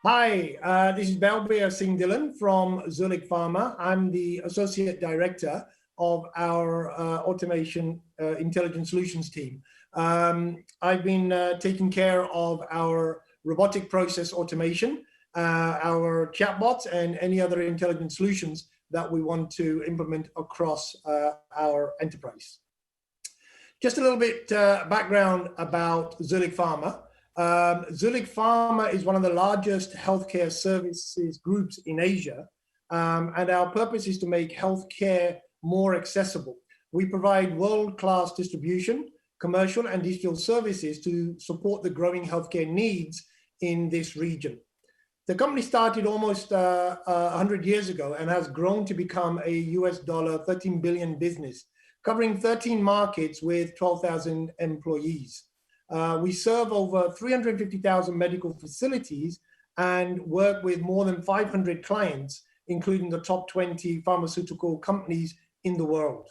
Hi, this is Balbir Singh Dhillon from Zuellig Pharma. I'm the Associate Director of our Automation Intelligent Solutions team. I've been taking care of our robotic process automation, our chatbots, and any other intelligent solutions that we want to implement across our enterprise. Just a little bit background about Zuellig Pharma. Zuellig Pharma is one of the largest healthcare services groups in Asia, and our purpose is to make healthcare more accessible. We provide world-class distribution, commercial and digital services to support the growing healthcare needs in this region. The company started almost 100 years ago and has grown to become a US $13 billion business, covering 13 markets with 12,000 employees. We serve over 350,000 medical facilities and work with more than 500 clients, including the top 20 pharmaceutical companies in the world.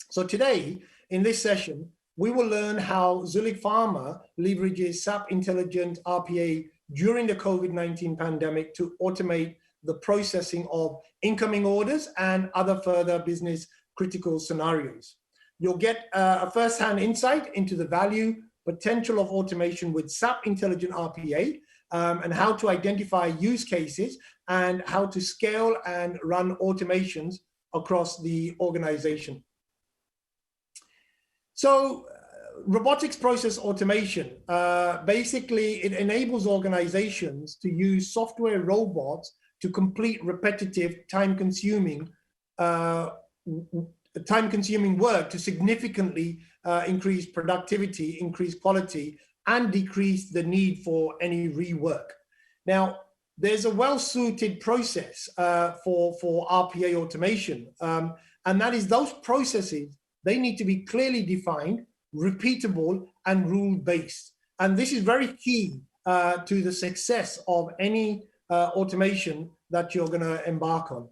So today, in this session, we will learn how Zuellig Pharma leverages SAP Intelligent RPA during the COVID-19 pandemic to automate the processing of incoming orders and other further business critical scenarios. You'll get a first-hand insight into the value potential of automation with SAP Intelligent RPA and how to identify use cases and how to scale and run automations across the organization. So robotics process automation, basically it enables organizations to use software robots to complete repetitive time-consuming work to significantly increase productivity, increase quality, and decrease the need for any rework. Now, there's a well-suited process for RPA automation, and that is those processes, they need to be clearly defined, repeatable, and rule-based. And this is very key to the success of any automation that you're going to embark on.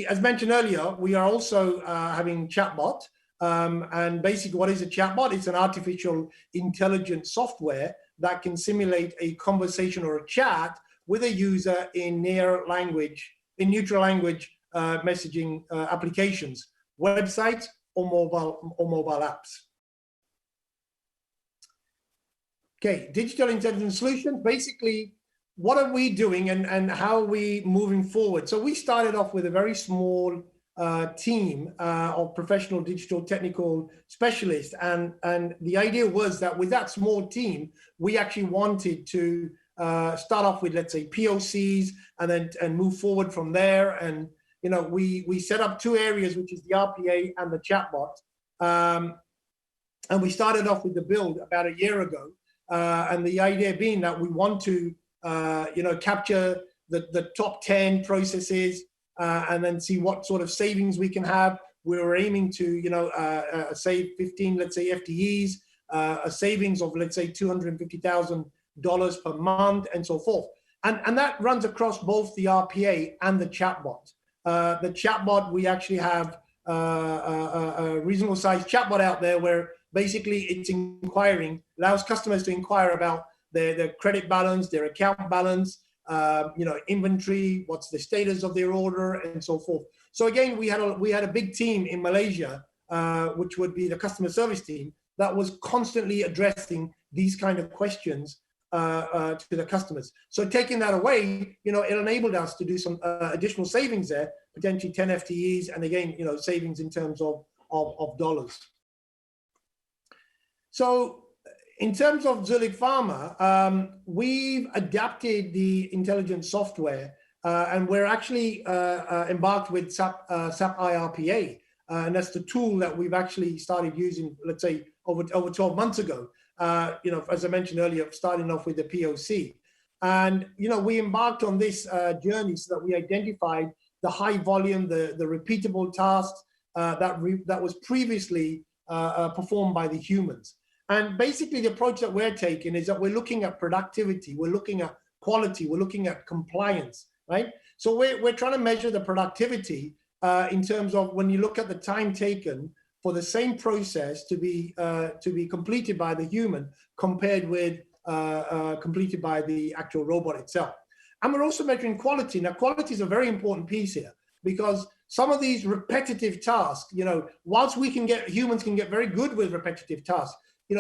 As mentioned earlier, we are also having chatbot. And basically, what is a chatbot? It's an artificial intelligence software that can simulate a conversation or a chat with a user in neutral language messaging applications, websites, or mobile apps. Okay, digital intelligence solutions. Basically, what are we doing and how are we moving forward? So we started off with a very small team of professional digital technical specialists. And the idea was that with that small team, we actually wanted to start off with, let's say, POCs and move forward from there. And, you know, we set up two areas, which is the RPA and the chatbot. And we started off with the build about a year ago. And the idea being that we want to capture the top 10 processes and then see what sort of savings we can have. We were aiming to, save 15, let's say, FTEs, a savings of, let's say, $250,000 per month and so forth. And that runs across both the RPA and the chatbot. The chatbot, we actually have a reasonable sized chatbot out there where basically it's allows customers to inquire about their credit balance, their account balance, inventory, what's the status of their order, and so forth. So again, we had a big team in Malaysia, which would be the customer service team, that was constantly addressing these kind of questions to the customers. So taking that away, it enabled us to do some additional savings there, potentially 10 FTEs, and again, savings in terms of dollars. So in terms of Zuellig Pharma, we've adapted the intelligence software, and we're actually embarked with SAP IRPA, and that's the tool that we've actually started using, let's say, over 12 months ago. As I mentioned earlier, starting off with the POC. And, we embarked on this journey so that we identified the high volume, the repeatable tasks that was previously performed by the humans. And basically the approach that we're taking is that we're looking at productivity, we're looking at quality, we're looking at compliance, right? So we're trying to measure the productivity in terms of when you look at the time taken for the same process to be completed by the human compared with completed by the actual robot itself. And we're also measuring quality. Now, quality is a very important piece here, because some of these repetitive tasks, whilst humans can get very good with repetitive tasks,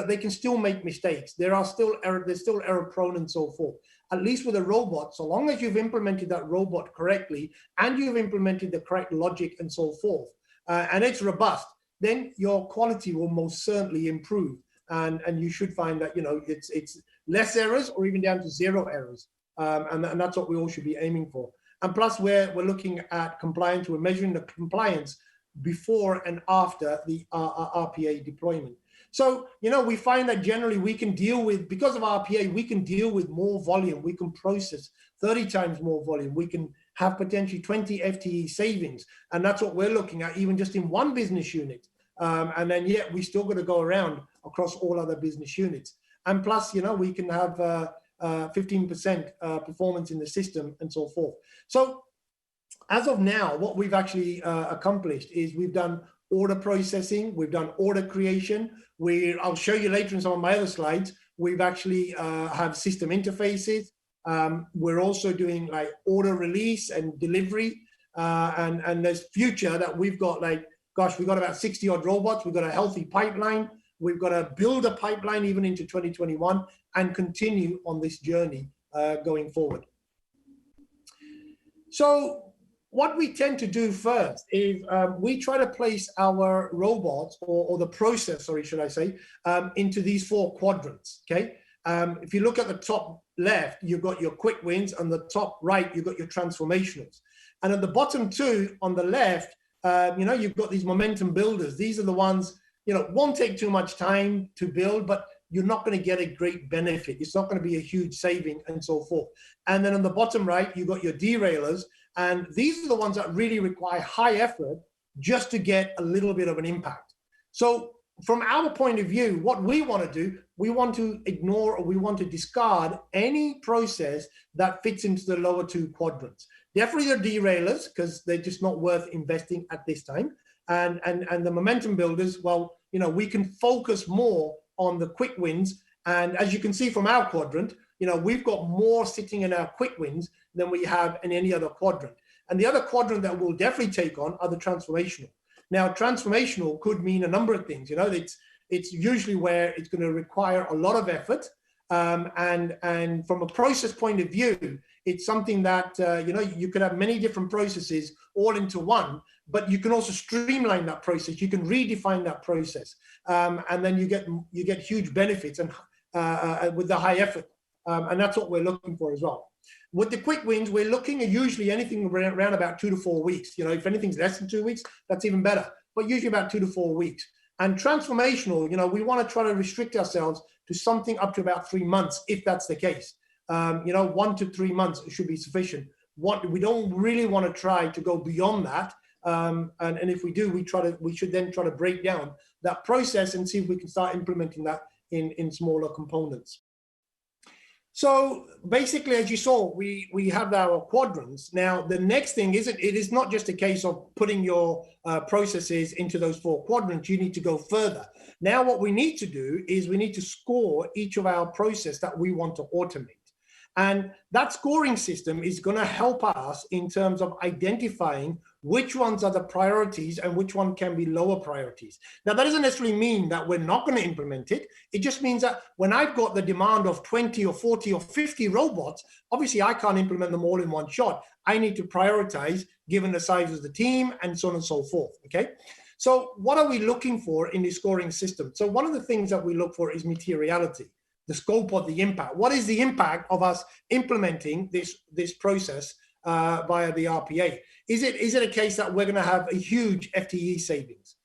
they can still make mistakes. They're still error prone and so forth. At least with a robot, so long as you've implemented that robot correctly and you've implemented the correct logic and so forth, and it's robust, then your quality will most certainly improve. And you should find that, it's less errors or even down to 0 errors. And that's what we all should be aiming for. And plus, we're looking at compliance. We're measuring the compliance before and after the RPA deployment. So, we find that generally we can deal with, because of RPA, we can deal with more volume. We can process 30 times more volume. We can have potentially 20 FTE savings. And that's what we're looking at, even just in one business unit. And then yet we still got to go around across all other business units. And plus, we can have 15% performance in the system and so forth. So as of now, what we've actually accomplished is we've done order processing, we've done order creation. I'll show you later in some of my other slides, we've actually have system interfaces. We're also doing like order release and delivery. And there's future that we've got we've got about 60 odd robots. We've got a healthy pipeline. We've got to build a pipeline even into 2021 and continue on this journey going forward. So what we tend to do first is we try to place our robots or the process, sorry, should I say, into these 4 quadrants, okay? If you look at the top left, you've got your quick wins, and the top right, you've got your transformationals. And at the bottom 2 on the left, you've got these momentum builders. These are the ones, won't take too much time to build, but you're not going to get a great benefit. It's not going to be a huge saving and so forth. And then on the bottom right, you've got your derailers. And these are the ones that really require high effort just to get a little bit of an impact. So from our point of view, what we want to do, we want to ignore or we want to discard any process that fits into the lower 2 quadrants. Definitely the derailers, because they're just not worth investing at this time. And the momentum builders, well, we can focus more on the quick wins. And as you can see from our quadrant, we've got more sitting in our quick wins than we have in any other quadrant. And the other quadrant that we'll definitely take on are the transformational. Now, transformational could mean a number of things. It's usually where it's going to require a lot of effort. And from a process point of view, it's something that, you could have many different processes all into one, but you can also streamline that process. You can redefine that process. And then you get huge benefits and with the high effort. And that's what we're looking for as well. With the quick wins, we're looking at usually anything around about 2 to 4 weeks. If anything's less than 2 weeks, that's even better, but usually about 2 to 4 weeks. And transformational, we want to try to restrict ourselves to something up to about 3 months, if that's the case. 1 to 3 months should be sufficient. We don't really want to try to go beyond that. And if we do, we should then try to break down that process and see if we can start implementing that in smaller components. So basically, as you saw, we have our quadrants. Now, the next thing it is not just a case of putting your processes into those 4 quadrants. You need to go further. Now, what we need to do is we need to score each of our process that we want to automate. And that scoring system is going to help us in terms of identifying which ones are the priorities and which one can be lower priorities. Now, that doesn't necessarily mean that we're not going to implement it. It just means that when I've got the demand of 20 or 40 or 50 robots, obviously I can't implement them all in one shot. I need to prioritize given the size of the team and so on and so forth, okay? So what are we looking for in the scoring system? So one of the things that we look for is materiality, the scope of the impact. What is the impact of us implementing this process via the RPA? Is it a case that we're going to have a huge FTE savings?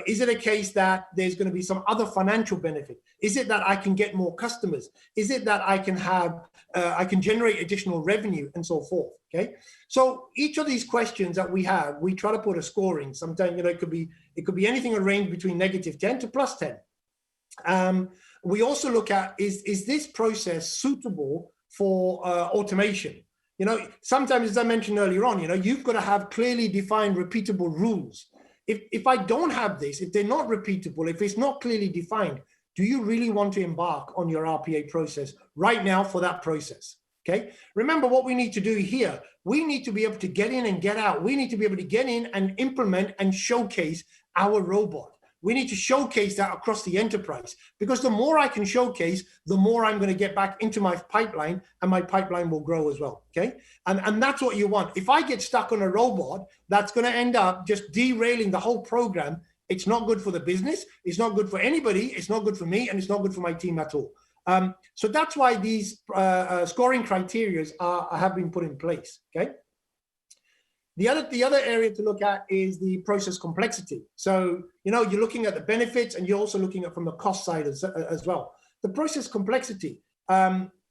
Is it a case that there's going to be some other financial benefit? Is it that I can get more customers? Is it that I can generate additional revenue and so forth? Okay. So each of these questions that we have, we try to put a scoring. Sometimes, it could be anything arranged between -10 to +10. We also look at, is this process suitable for automation? Sometimes, as I mentioned earlier on, you've got to have clearly defined, repeatable rules. If I don't have this, if they're not repeatable, if it's not clearly defined, do you really want to embark on your RPA process right now for that process? Okay, remember what we need to do here. We need to be able to get in and get out. We need to be able to get in and implement and showcase our robot. We need to showcase that across the enterprise, because the more I can showcase, the more I'm going to get back into my pipeline, and my pipeline will grow as well. Okay, and that's what you want. If I get stuck on a robot, that's going to end up just derailing the whole program. It's not good for the business. It's not good for anybody. It's not good for me, and it's not good for my team at all. So that's why these scoring criteria have been put in place. Okay. The other area to look at is the process complexity. So, you're looking at the benefits, and you're also looking at from the cost side as well. The process complexity,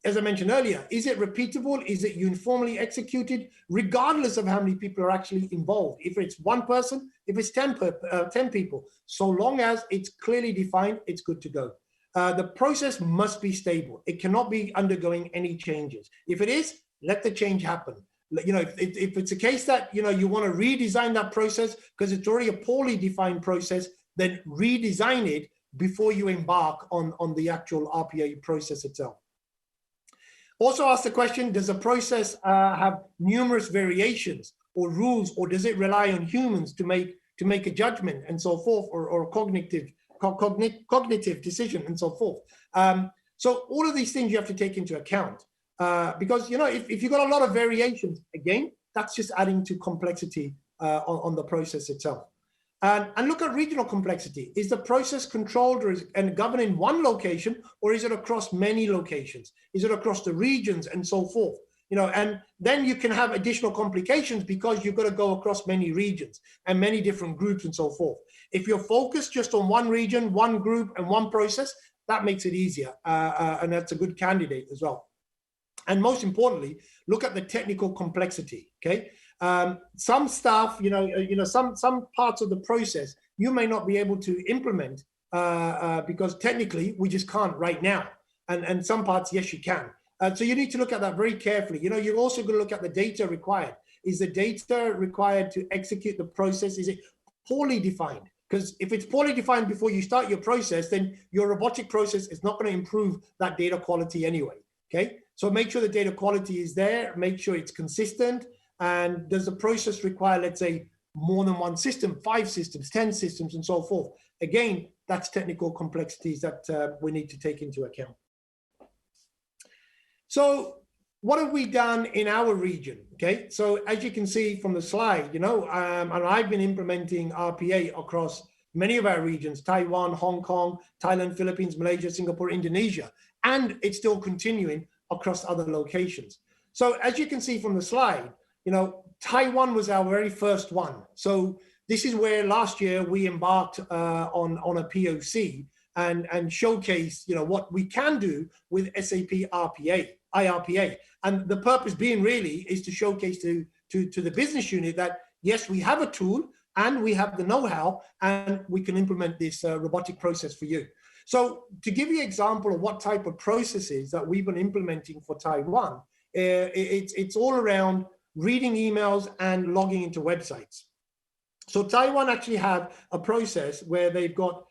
as I mentioned earlier, is it repeatable? Is it uniformly executed, regardless of how many people are actually involved? If it's one person, if it's 10 people, so long as it's clearly defined, it's good to go. The process must be stable. It cannot be undergoing any changes. If it is, let the change happen. If it's a case that, you want to redesign that process because it's already a poorly defined process, then redesign it before you embark on the actual RPA process itself. Also ask the question, does a process have numerous variations or rules, or does it rely on humans to make a judgment and so forth, or cognitive decision and so forth? So all of these things you have to take into account. Because, if you've got a lot of variations, again, that's just adding to complexity on the process itself. And look at regional complexity. Is the process controlled and governed in one location, or is it across many locations? Is it across the regions and so forth? And then you can have additional complications because you've got to go across many regions and many different groups and so forth. If you're focused just on one region, one group, and one process, that makes it easier. And that's a good candidate as well. And most importantly, look at the technical complexity. Okay, some stuff, some parts of the process you may not be able to implement because technically we just can't right now. And some parts, yes, you can. So you need to look at that very carefully. You're also going to look at the data required. Is the data required to execute the process? Is it poorly defined? Because if it's poorly defined before you start your process, then your robotic process is not going to improve that data quality anyway. Okay, so make sure the data quality is there, make sure it's consistent, and does the process require, let's say, more than one system, 5 systems, 10 systems, and so forth? Again, that's technical complexities that we need to take into account. So what have we done in our region? Okay, so as you can see from the slide, and I've been implementing RPA across many of our regions: Taiwan, Hong Kong, Thailand, Philippines, Malaysia, Singapore, Indonesia, and it's still continuing across other locations. So as you can see from the slide, Taiwan was our very first one. So this is where last year we embarked on a POC and showcased, what we can do with SAP IRPA. And the purpose being really is to showcase to the business unit that, yes, we have a tool and we have the know-how and we can implement this robotic process for you. So to give you an example of what type of processes that we've been implementing for Taiwan, it's all around reading emails and logging into websites. So Taiwan actually have a process where they've got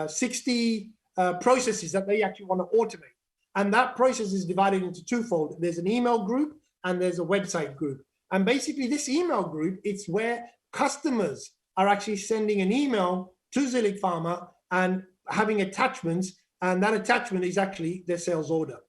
60 processes that they actually want to automate. And that process is divided into twofold. There's an email group and there's a website group. And basically this email group, it's where customers are actually sending an email to Zuellig Pharma and having attachments, and that attachment is actually their sales order.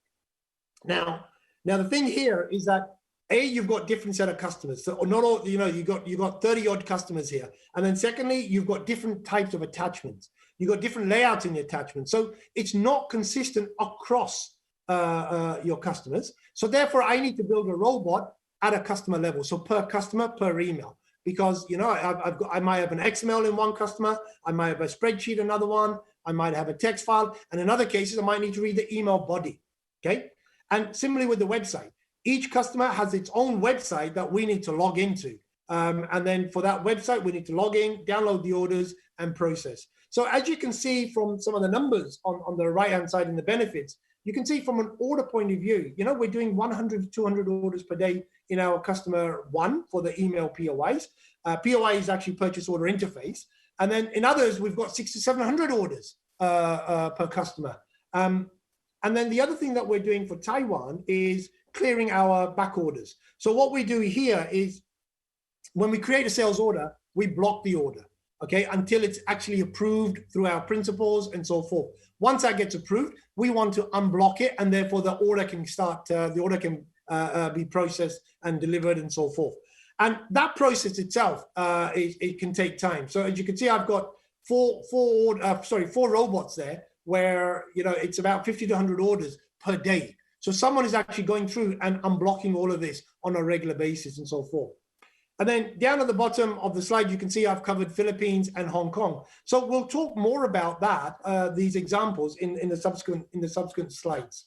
Now the thing here is that you've got different set of customers. So not all, you got 30 odd customers here. And then secondly, you've got different types of attachments. You've got different layouts in the attachments. So it's not consistent across your customers. So therefore I need to build a robot at a customer level. So per customer, per email. Because I might have an XML in one customer, I might have a spreadsheet, another one, I might have a text file, and in other cases, I might need to read the email body, okay? And similarly with the website, each customer has its own website that we need to log into. And then for that website, we need to log in, download the orders, and process. So as you can see from some of the numbers on the right-hand side in the benefits, you can see from an order point of view, we're doing 100 to 200 orders per day in our customer one for the email POIs. POI is actually purchase order interface. And then in others, we've got 600 to 700 orders per customer. And then the other thing that we're doing for Taiwan is clearing our back orders. So what we do here is when we create a sales order, we block the order, okay, until it's actually approved through our principles and so forth. Once that gets approved, we want to unblock it, and therefore the order can start, the order can be processed and delivered and so forth. And that process itself, it can take time. So as you can see, I've got four robots there, where it's about 50 to 100 orders per day. So someone is actually going through and unblocking all of this on a regular basis and so forth. And then down at the bottom of the slide, you can see I've covered Philippines and Hong Kong. So we'll talk more about that, these examples in the subsequent slides.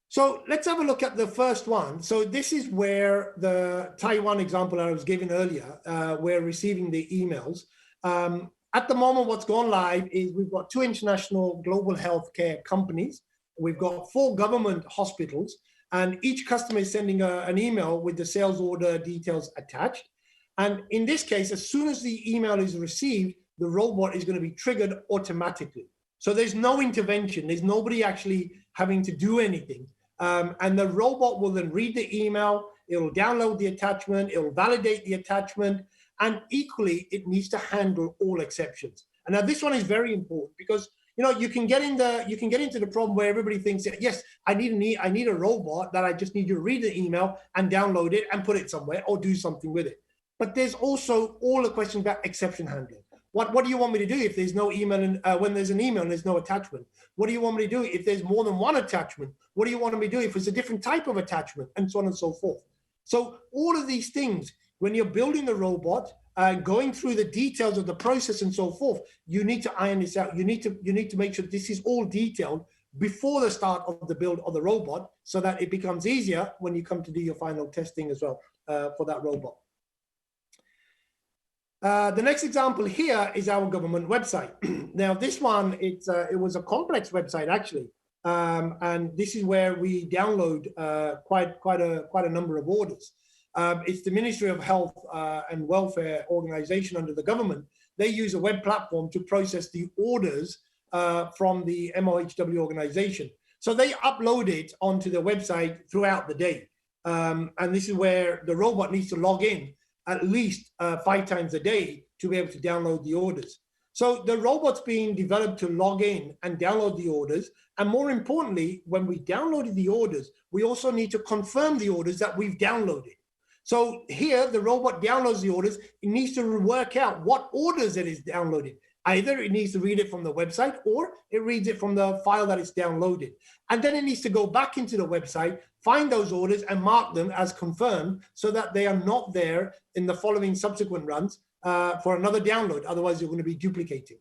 So let's have a look at the first one. So this is where the Taiwan example I was giving earlier, we're receiving the emails. At the moment, what's gone live is we've got 2 international global healthcare companies. We've got 4 government hospitals, and each customer is sending an email with the sales order details attached. And in this case, as soon as the email is received, the robot is going to be triggered automatically. So there's no intervention. There's nobody actually having to do anything. And the robot will then read the email, it'll download the attachment, it'll validate the attachment, and equally, it needs to handle all exceptions. And now this one is very important because you can get into the problem where everybody thinks that, yes, I need a robot that I just need you to read the email and download it and put it somewhere or do something with it. But there's also all the questions about exception handling. What do you want me to do if there's no email and when there's an email and there's no attachment? What do you want me to do if there's more than one attachment? What do you want me to do if it's a different type of attachment, and so on and so forth? So all of these things, when you're building the robot, going through the details of the process and so forth, you need to iron this out. You need to make sure this is all detailed before the start of the build of the robot, so that it becomes easier when you come to do your final testing as well for that robot. The next example here is our government website. Now this one, it was a complex website actually, and this is where we download quite a number of orders. It's the Ministry of Health and Welfare organization under the government. They use a web platform to process the orders from the MOHW organization. So they upload it onto the website throughout the day. And this is where the robot needs to log in at least 5 times a day to be able to download the orders. So the robot's being developed to log in and download the orders. And more importantly, when we downloaded the orders, we also need to confirm the orders that we've downloaded. So here, the robot downloads the orders. It needs to work out what orders it is downloading. Either it needs to read it from the website, or it reads it from the file that it's downloaded. And then it needs to go back into the website, find those orders and mark them as confirmed so that they are not there in the following subsequent runs for another download. Otherwise, you're going to be duplicating.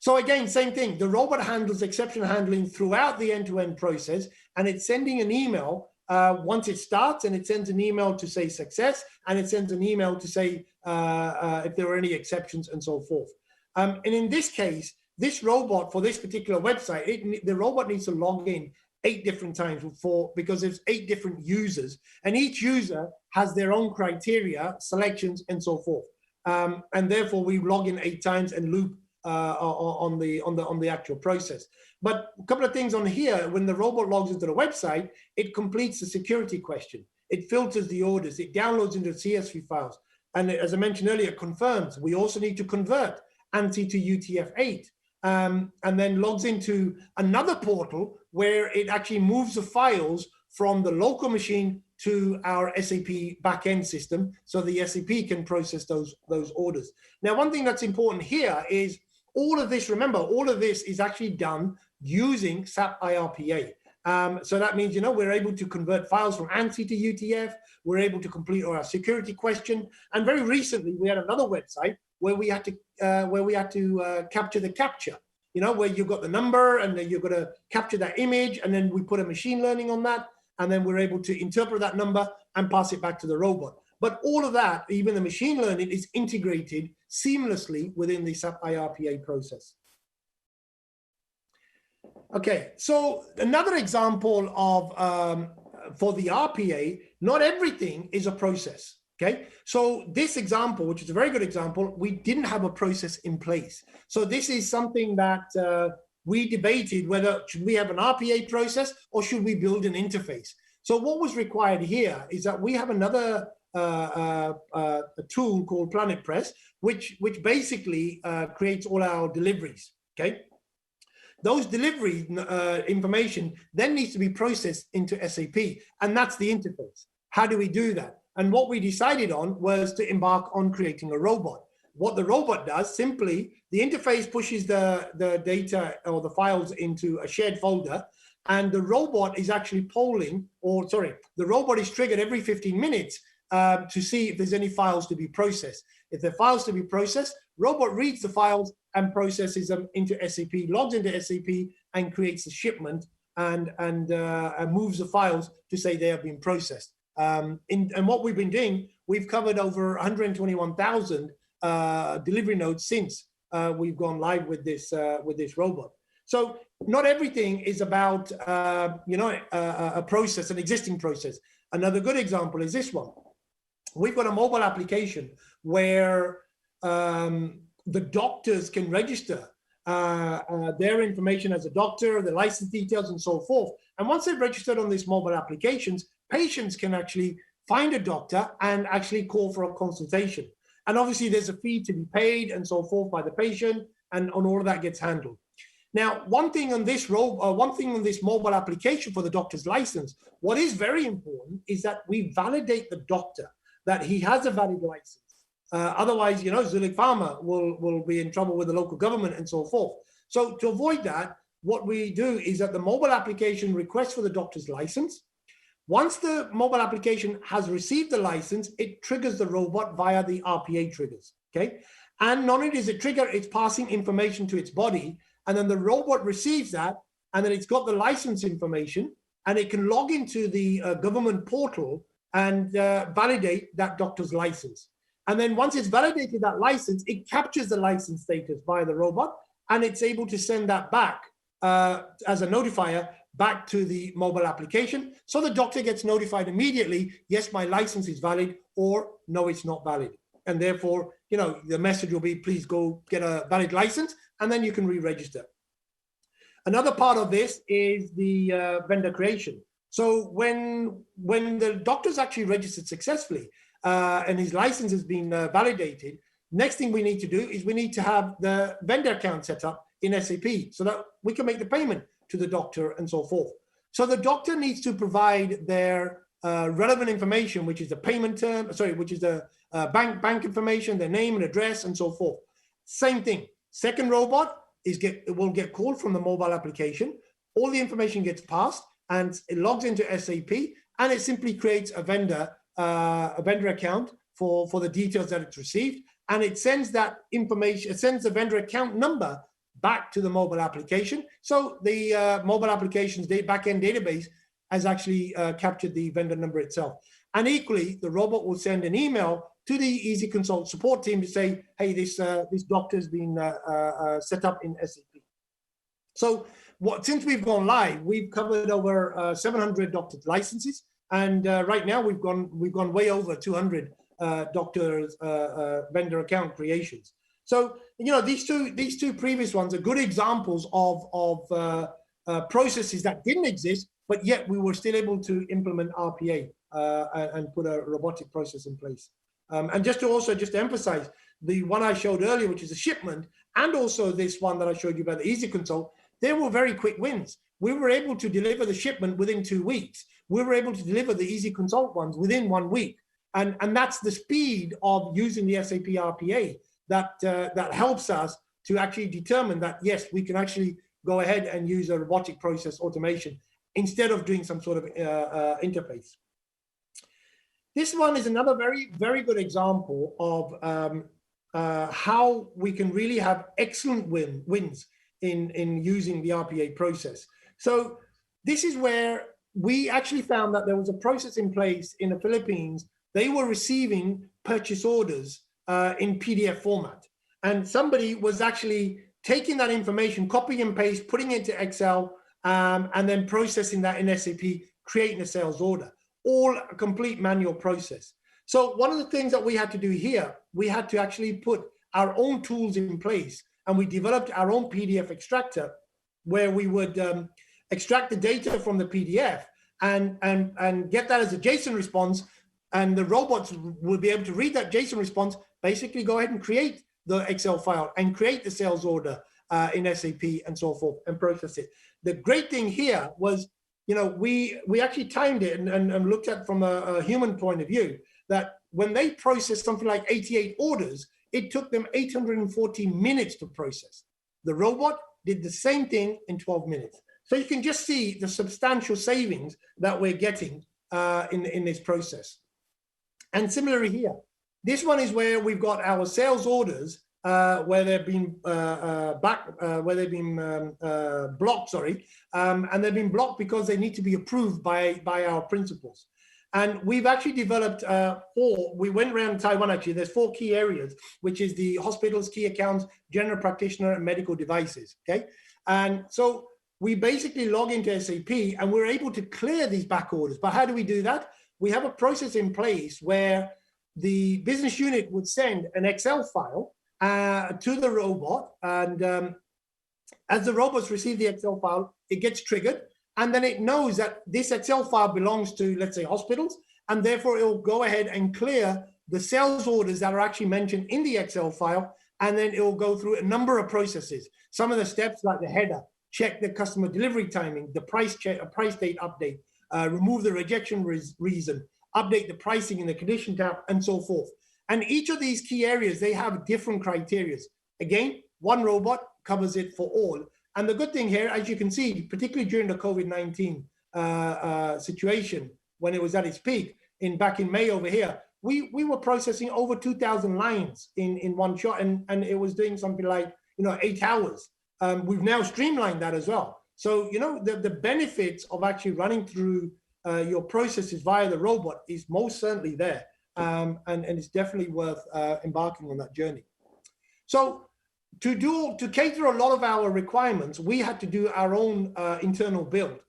So again, same thing. The robot handles exception handling throughout the end-to-end process, and it's sending an email once it starts, and it sends an email to say success, and it sends an email to say if there are any exceptions and so forth. And in this case, this robot for this particular website, the robot needs to log in 8 different times because there's 8 different users, and each user has their own criteria, selections, and so forth. And therefore, we log in 8 times and loop on the actual process. But a couple of things on here: when the robot logs into the website, it completes the security question. It filters the orders. It downloads into CSV files, and as I mentioned earlier, it confirms. We also need to convert ANSI to UTF-8, and then logs into another portal where it actually moves the files from the local machine to our SAP backend system, so the SAP can process those orders. Now, one thing that's important here is all of this. Remember, all of this is actually done using SAP IRPA. So that means, we're able to convert files from ANSI to UTF. We're able to complete our security question. And very recently, we had another website where we had to capture the captcha. Where you've got the number and then you've got to capture that image, and then we put a machine learning on that, and then we're able to interpret that number and pass it back to the robot. But all of that, even the machine learning, is integrated seamlessly within the SAP IRPA process. Okay, so another example of, for the RPA, not everything is a process. Okay, so this example, which is a very good example, we didn't have a process in place. So this is something that we debated whether should we have an RPA process or should we build an interface. So what was required here is that we have another a tool called Planet Press, which basically creates all our deliveries. Okay, those delivery information then needs to be processed into SAP, and that's the interface. How do we do that? And what we decided on was to embark on creating a robot. What the robot does, simply, the interface pushes the data or the files into a shared folder, and the robot is actually polling, or sorry, the robot is triggered every 15 minutes to see if there's any files to be processed. If there are files to be processed, robot reads the files and processes them into SAP, logs into SAP, and creates a shipment and moves the files to say they have been processed. And what we've been doing, we've covered over 121,000 delivery nodes since we've gone live with this robot. So not everything is about a process, an existing process. Another good example is this one. We've got a mobile application where the doctors can register their information as a doctor, the license details, and so forth. And once they've registered on these mobile applications, patients can actually find a doctor and actually call for a consultation. And obviously there's a fee to be paid and so forth by the patient, and all of that gets handled. Now, one thing on this mobile application for the doctor's license, what is very important is that we validate the doctor that he has a valid license. Otherwise, Zuellig Pharma will be in trouble with the local government and so forth. So to avoid that, what we do is that the mobile application requests for the doctor's license. Once the mobile application has received the license, it triggers the robot via the RPA triggers, okay? And not only does it trigger, it's passing information to its body, and then the robot receives that, and then it's got the license information, and it can log into the government portal and validate that doctor's license. And then once it's validated that license, it captures the license status via the robot, and it's able to send that back as a notifier back to the mobile application. So the doctor gets notified immediately, yes, my license is valid, or no, it's not valid. And therefore, the message will be, please go get a valid license, and then you can re-register. Another part of this is the vendor creation. So when the doctor's actually registered successfully and his license has been validated, next thing we need to do is we need to have the vendor account set up in SAP so that we can make the payment to the doctor and so forth. So the doctor needs to provide their relevant information, which is the payment term, which is the bank information, their name and address and so forth. Same thing. Second robot will get called from the mobile application. All the information gets passed and it logs into SAP, and it simply creates a vendor account for the details that it's received, and it sends that information, it sends the vendor account number back to the mobile application. So the mobile application's backend database has actually captured the vendor number itself. And equally, the robot will send an email to the Easy Consult support team to say, hey, this doctor's been set up in SAP. So since we've gone live, we've covered over 700 doctor's licenses, and right now we've gone way over 200 doctors vendor account creations. So these two previous ones are good examples of processes that didn't exist, but yet we were still able to implement RPA and put a robotic process in place. And just to emphasize, the one I showed earlier, which is a shipment, and also this one that I showed you about the Easy Consult, they were very quick wins. We were able to deliver the shipment within 2 weeks. We were able to deliver the Easy Consult ones within 1 week. And that's the speed of using the SAP RPA that helps us to actually determine that, yes, we can actually go ahead and use a robotic process automation instead of doing some sort of interface. This one is another very, very good example of how we can really have excellent wins in using the RPA process. So this is where we actually found that there was a process in place in the Philippines. They were receiving purchase orders in PDF format. And somebody was actually taking that information, copying and paste, putting it into Excel, and then processing that in SAP, creating a sales order. All a complete manual process. So one of the things that we had to do here, we had to actually put our own tools in place, and we developed our own PDF extractor where we would extract the data from the PDF and get that as a JSON response, and the robots will be able to read that JSON response, basically go ahead and create the Excel file and create the sales order in SAP and so forth and process it. The great thing here was, we actually timed it and looked at from a human point of view, that when they processed something like 88 orders, it took them 840 minutes to process. The robot did the same thing in 12 minutes. So you can just see the substantial savings that we're getting in this process. And similarly here, this one is where we've got our sales orders where they've been blocked, sorry, and they've been blocked because they need to be approved by our principals. And we've actually developed we went around Taiwan actually, there's 4 key areas, which is the hospitals, key accounts, general practitioner, and medical devices, okay? And so we basically log into SAP and we're able to clear these back orders. But how do we do that? We have a process in place where the business unit would send an Excel file to the robot, and as the robots receive the Excel file, it gets triggered, and then it knows that this Excel file belongs to, let's say, hospitals, and therefore it will go ahead and clear the sales orders that are actually mentioned in the Excel file, and then it will go through a number of processes. Some of the steps, like the header, check the customer delivery timing, the price check, a price date update, remove the rejection reason, update the pricing in the condition tab, and so forth. And each of these key areas, they have different criteria. Again, one robot covers it for all. And the good thing here, as you can see, particularly during the COVID-19 situation, when it was at its peak, back in May over here, we were processing over 2,000 lines in one shot, and it was doing something like 8 hours. We've now streamlined that as well. So the benefits of actually running through your processes via the robot is most certainly there, and it's definitely worth embarking on that journey. So to cater a lot of our requirements, we had to do our own internal build.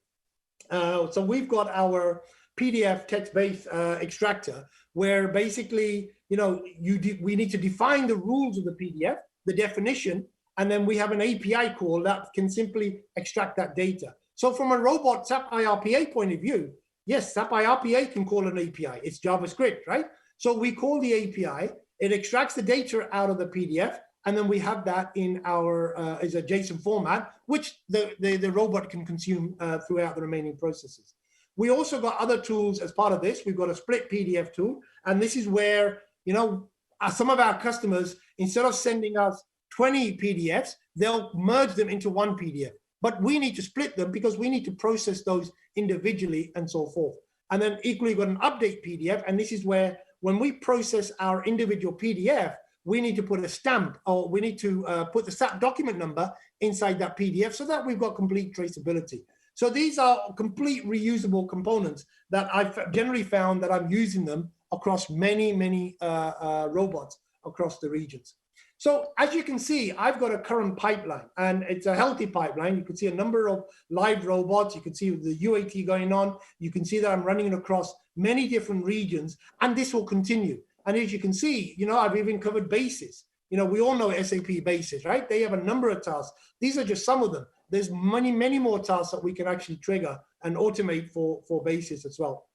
So we've got our PDF text-based extractor, where basically, we need to define the rules of the PDF, the definition, and then we have an API call that can simply extract that data. So from a robot SAP IRPA point of view, yes, SAP IRPA can call an API. It's JavaScript, right? So we call the API, it extracts the data out of the PDF, and then we have that in our as a JSON format, which the robot can consume throughout the remaining processes. We also got other tools as part of this. We've got a split PDF tool, and this is where some of our customers, instead of sending us 20 PDFs, they'll merge them into one PDF. But we need to split them because we need to process those individually and so forth. And then equally got an update PDF, and this is where when we process our individual PDF, we need to put a stamp, or we need to put the SAP document number inside that PDF so that we've got complete traceability. So these are complete reusable components that I've generally found that I'm using them across many robots across the regions. So as you can see, I've got a current pipeline, and it's a healthy pipeline. You can see a number of live robots. You can see the UAT going on. You can see that I'm running it across many different regions, and this will continue. And as you can see, I've even covered bases. We all know SAP bases, right? They have a number of tasks. These are just some of them. There's many more tasks that we can actually trigger and automate for bases as well.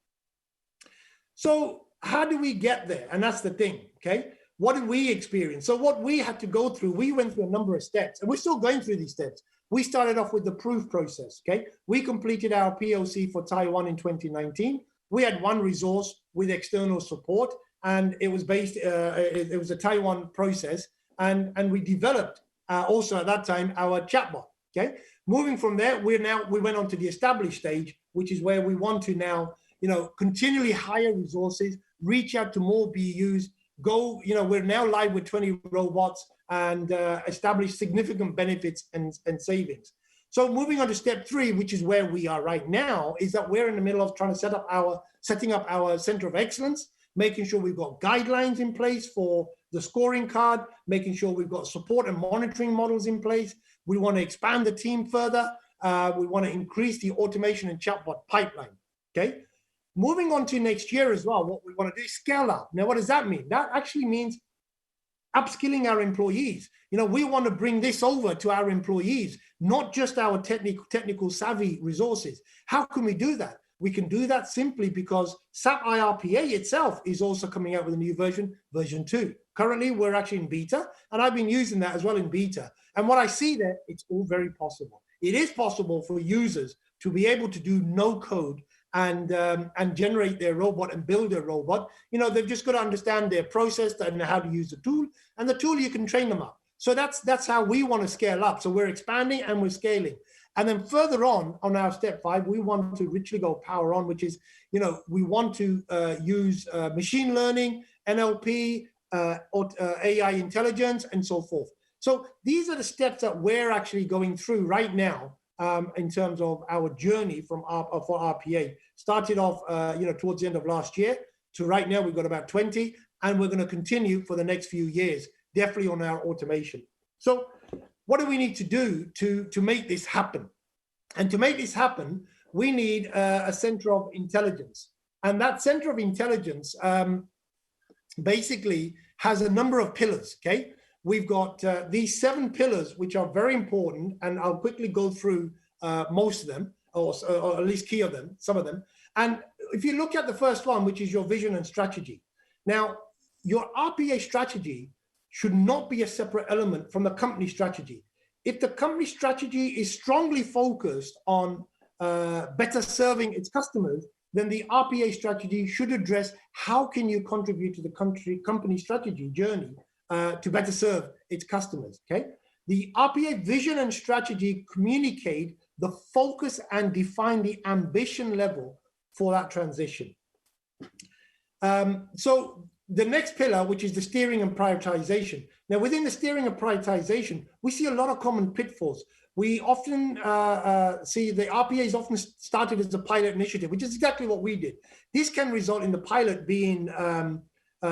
So how do we get there? And that's the thing, okay? What did we experience? So what we had to go through, we went through a number of steps, and we're still going through these steps. We started off with the proof process, okay? We completed our POC for Taiwan in 2019. We had one resource with external support, and it was based, it was a Taiwan process, and we developed also at that time our chatbot, okay? Moving from there, we went on to the established stage, which is where we want to now, continually hire resources, reach out to more BUs, we're now live with 20 robots and establish significant benefits and savings. So moving on to step 3, which is where we are right now, is that we're in the middle of trying to setting up our center of excellence, making sure we've got guidelines in place for the scoring card, making sure we've got support and monitoring models in place. We want to expand the team further. We want to increase the automation and chatbot pipeline, okay? moving on to next year as well, what we want to do is scale up. Now, what does that mean? That actually means upskilling our employees. We want to bring this over to our employees, not just our technical savvy resources. How can we do that? We can do that simply because SAP IRPA itself is also coming out with a new version 2. Currently, we're actually in beta, and I've been using that as well in beta. And what I see there, it's all very possible. It is possible for users to be able to do no code and generate their robot and build a robot. They've just got to understand their process and how to use the tool, and the tool, you can train them up. So that's how we want to scale up. So we're expanding and we're scaling. And then further on our step 5, we want to richly go power on, which is, we want to use machine learning, NLP, AI intelligence, and so forth. So these are the steps that we're actually going through right now in terms of our journey for RPA. Started off, towards the end of last year to right now, we've got about 20, and we're going to continue for the next few years, definitely on our automation. So what do we need to do to make this happen? And to make this happen, we need a center of intelligence. And that center of intelligence basically has a number of pillars, okay? We've got these 7 pillars, which are very important, and I'll quickly go through most of them, or at least key of them, some of them. And if you look at the first one, which is your vision and strategy. Now, your RPA strategy should not be a separate element from the company strategy. If the company strategy is strongly focused on better serving its customers, then the RPA strategy should address how can you contribute to the company strategy journey to better serve its customers, okay? The RPA vision and strategy communicate the focus and define the ambition level for that transition. So the next pillar, which is the steering and prioritization. Now, within the steering and prioritization, we see a lot of common pitfalls. We often see the RPA is often started as a pilot initiative, which is exactly what we did. This can result in the pilot being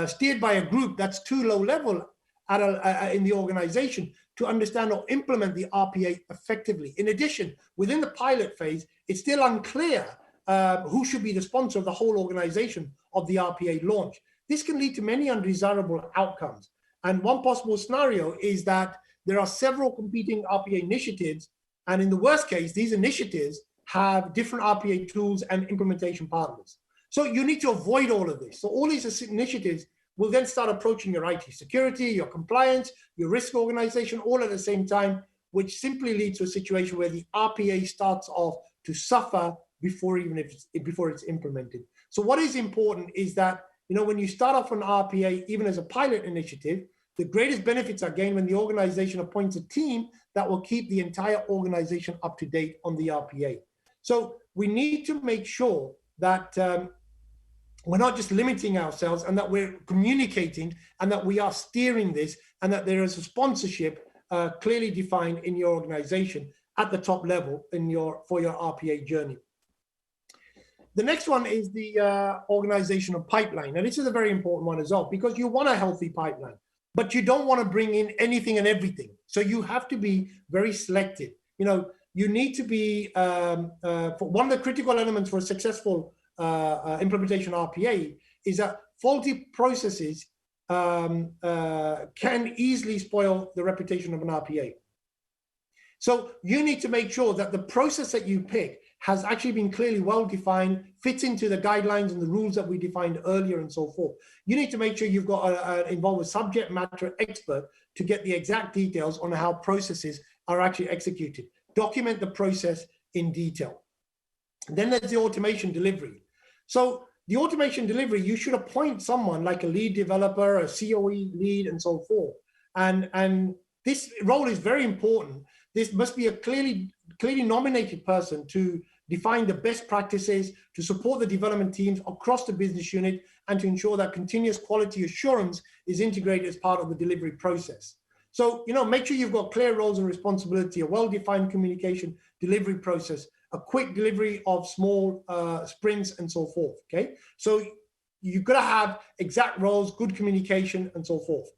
steered by a group that's too low level in the organization to understand or implement the RPA effectively. In addition, within the pilot phase, it's still unclear who should be the sponsor of the whole organization of the RPA launch. This can lead to many undesirable outcomes. And one possible scenario is that there are several competing RPA initiatives, and in the worst case, these initiatives have different RPA tools and implementation partners. So you need to avoid all of this. So all these initiatives will then start approaching your IT security, your compliance, your risk organization, all at the same time, which simply leads to a situation where the RPA starts off to suffer before it's implemented. So what is important is that, when you start off an RPA, even as a pilot initiative, the greatest benefits are gained when the organization appoints a team that will keep the entire organization up to date on the RPA. So we need to make sure that we're not just limiting ourselves, and that we're communicating, and that we are steering this, and that there is a sponsorship clearly defined in your organization at the top level for your RPA journey. The next one is the organizational pipeline. Now, this is a very important one as well, because you want a healthy pipeline, but you don't want to bring in anything and everything. So you have to be very selective. You need to be, one of the critical elements for a successful implementation RPA is that faulty processes can easily spoil the reputation of an RPA. So you need to make sure that the process that you pick has actually been clearly well-defined, fits into the guidelines and the rules that we defined earlier and so forth. You need to make sure you've got involved a subject matter expert to get the exact details on how processes are actually executed. Document the process in detail. Then there's the automation delivery. So the automation delivery, you should appoint someone like a lead developer, a COE lead, and so forth. And this role is very important. This must be a clearly nominated person to define the best practices, to support the development teams across the business unit, and to ensure that continuous quality assurance is integrated as part of the delivery process. So, make sure you've got clear roles and responsibility, a well-defined communication delivery process, a quick delivery of small sprints, and so forth, okay? So you've got to have exact roles, good communication, and so forth.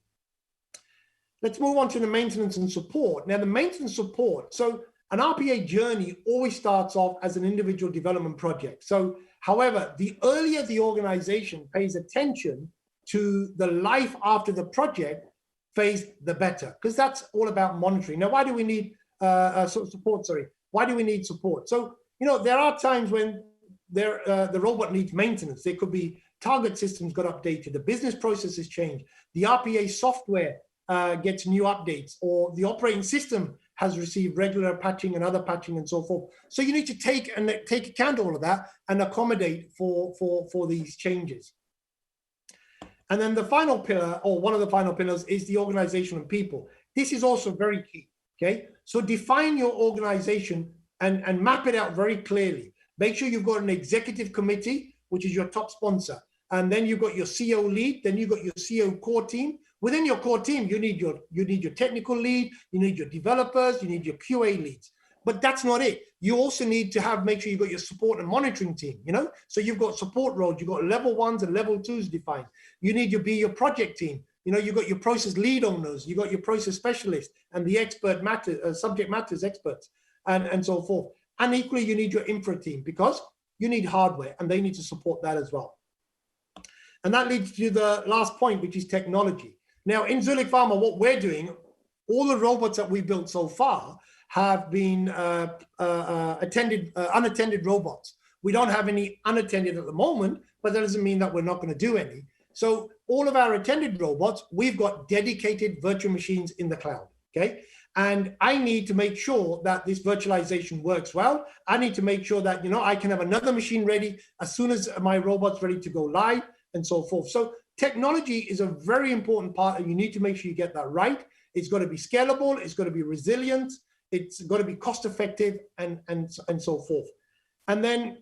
Let's move on to the maintenance and support. Now, the maintenance support, so an RPA journey always starts off as an individual development project. So However, the earlier the organization pays attention to the life after the project phase, the better, because that's all about monitoring. Now, why do we need support? Sorry, why do we need support? So, there are times when the robot needs maintenance. There could be target systems got updated, the business processes change, the RPA software gets new updates, or the operating system has received regular patching and other patching and so forth. So you need to take account of all of that and accommodate for these changes. And then the final pillar, or one of the final pillars, is the organization and people. This is also very key, okay? So define your organization and map it out very clearly. Make sure you've got an executive committee, which is your top sponsor. And then you've got your CO lead, then you've got your CO core team. Within your core team, you need your technical lead, you need your developers, you need your QA leads. But that's not it. You also need to make sure you've got your support and monitoring team, So you've got support roles, you've got level 1s and level 2s defined. You need to be your project team. You've got your process lead owners, you've got your process specialists and the subject matters experts and so forth. And equally, you need your infra team, because you need hardware and they need to support that as well. And that leads to the last point, which is technology. Now, in Zuellig Pharma, what we're doing, all the robots that we've built so far have been unattended robots. We don't have any unattended at the moment, but that doesn't mean that we're not going to do any. So all of our attended robots, we've got dedicated virtual machines in the cloud, okay? And I need to make sure that this virtualization works well. I need to make sure that, I can have another machine ready as soon as my robot's ready to go live and so forth. So technology is a very important part, and you need to make sure you get that right. It's got to be scalable, it's got to be resilient, it's got to be cost effective and so forth. And then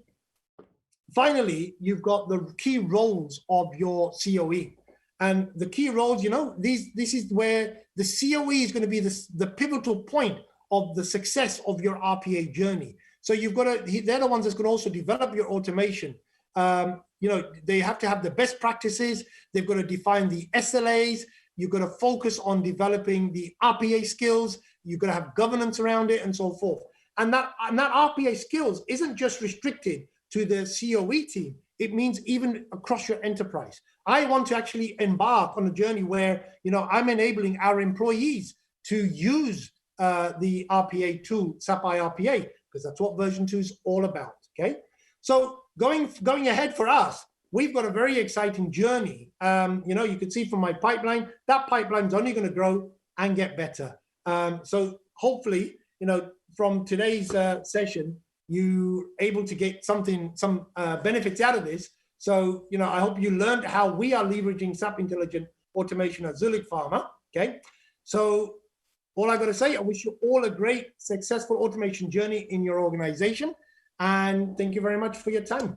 finally, you've got the key roles of your COE. And the key roles, this is where the COE is going to be the pivotal point of the success of your RPA journey. So they're the ones that's going to also develop your automation. They have to have the best practices. They've got to define the SLAs. You've got to focus on developing the RPA skills. You've got to have governance around it and so forth. And that RPA skills isn't just restricted to the COE team. It means even across your enterprise. I want to actually embark on a journey where, I'm enabling our employees to use the RPA tool, SAP RPA, because that's what version 2 is all about, okay? So going ahead for us, we've got a very exciting journey. You can see from my pipeline, that pipeline's only going to grow and get better. So hopefully, from today's session, you're able to get some benefits out of this. So, I hope you learned how we are leveraging SAP Intelligent Automation at Zuellig Pharma, okay? So all I got to say, I wish you all a great, successful automation journey in your organization. And thank you very much for your time.